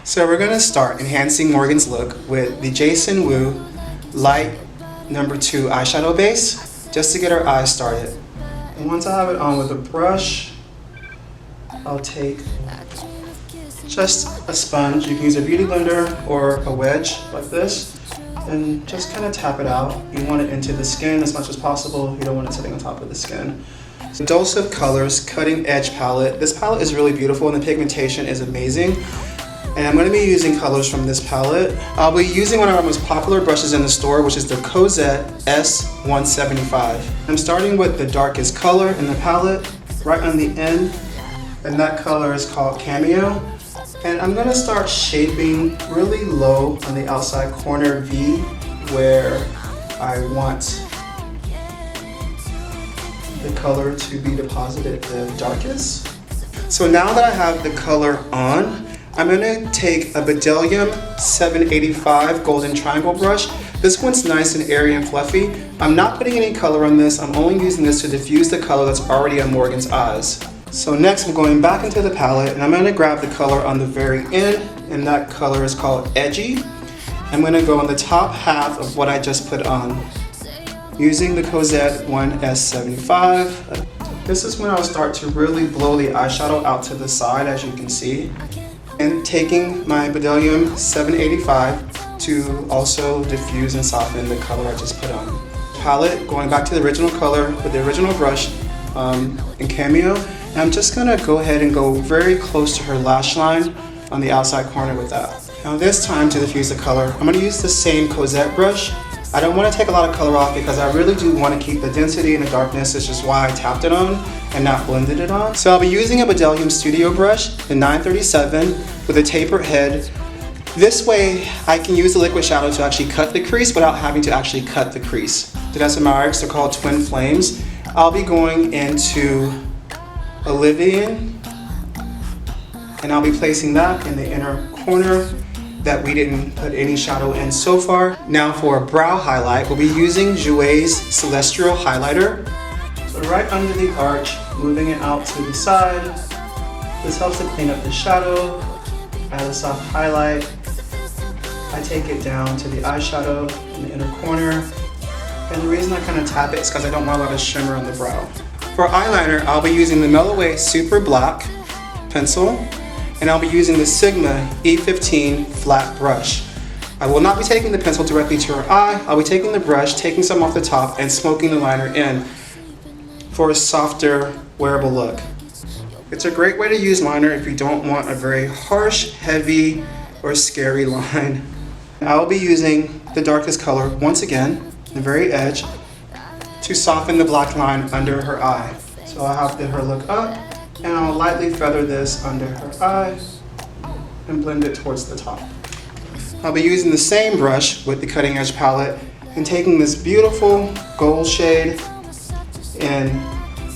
So we're gonna start enhancing Morgan's look with the Jason Wu Lite No. 2 eyeshadow base, just to get her eyes started. And once I have it on with a brush, I'll take just a sponge. You can use a beauty blender or a wedge like this, and just kind of tap it out. You want it into the skin as much as possible. You don't want it sitting on top of the skin. So Dose of Colors Cutting Edge palette. This palette is really beautiful and the pigmentation is amazing. And I'm going to be using colors from this palette. I'll be using one of our most popular brushes in the store, which is the Cosette S175. I'm starting with the darkest color in the palette, right on the end, and that color is called Cameo. And I'm going to start shaping really low on the outside corner V, where I want the color to be deposited the darkest. So now that I have the color on, I'm going to take a Bdellium 785 Golden Triangle brush. This one's nice and airy and fluffy. I'm not putting any color on this. I'm only using this to diffuse the color that's already on Morgan's eyes. So next I'm going back into the palette and I'm going to grab the color on the very end, and that color is called Edgy. I'm going to go on the top half of what I just put on using the Cosette 1S75. This is when I'll start to really blow the eyeshadow out to the side, as you can see. And taking my Bdellium 785 to also diffuse and soften the color I just put on. Palette, going back to the original color with the original brush in Cameo. And I'm just gonna go ahead and go very close to her lash line on the outside corner with that. Now this time to diffuse the color, I'm gonna use the same Cosette brush. I don't want to take a lot of color off because I really do want to keep the density and the darkness. This is why I tapped it on and not blended it on. So I'll be using a Bdellium Studio brush, the 937 with a tapered head. This way I can use the liquid shadow to actually cut the crease without having to actually cut the crease. Danessa Myricks, they're called Twin Flames. I'll be going into Olivine and I'll be placing that in the inner corner that we didn't put any shadow in so far. Now for a brow highlight, we'll be using Jouer's Celestial Highlighter. So right under the arch, moving it out to the side. This helps to clean up the shadow, add a soft highlight. I take it down to the eyeshadow in the inner corner. And the reason I kind of tap it is because I don't want a lot of shimmer on the brow. For eyeliner, I'll be using the Meloway Super Black pencil, and I'll be using the Sigma E15 flat brush. I will not be taking the pencil directly to her eye. I'll be taking the brush, taking some off the top, and smoking the liner in for a softer, wearable look. It's a great way to use liner if you don't want a very harsh, heavy, or scary line. I'll be using the darkest color once again, the very edge, to soften the black line under her eye. So I'll have her look up, and I'll lightly feather this under her eye and blend it towards the top. I'll be using the same brush with the cutting edge palette and taking this beautiful gold shade and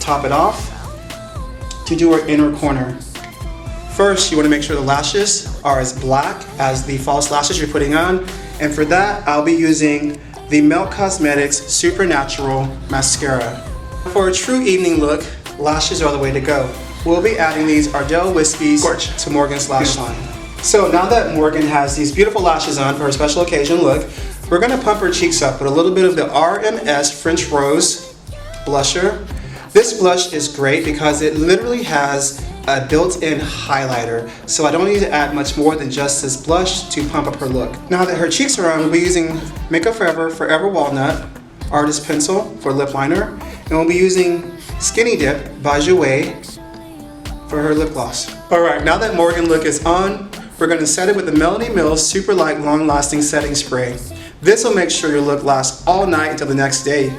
top it off to do our inner corner. First, you want to make sure the lashes are as black as the false lashes you're putting on, and for that I'll be using the Melt Cosmetics Supernatural Mascara. For a true evening look, lashes are the way to go. We'll be adding these Ardell Wispies to Morgan's lash line. So now that Morgan has these beautiful lashes on for her special occasion look, we're going to pump her cheeks up with a little bit of the RMS French Rose blusher. This blush is great because it literally has a built-in highlighter, so I don't need to add much more than just this blush to pump up her look. Now that her cheeks are on, we'll be using Makeup Forever Walnut Artist Pencil for lip liner, and we'll be using Skinny Dip by Jouer for her lip gloss. Alright, now that Morgan look is on, we're going to set it with the Melanie Mills Super Light Long Lasting Setting Spray. This will make sure your look lasts all night until the next day.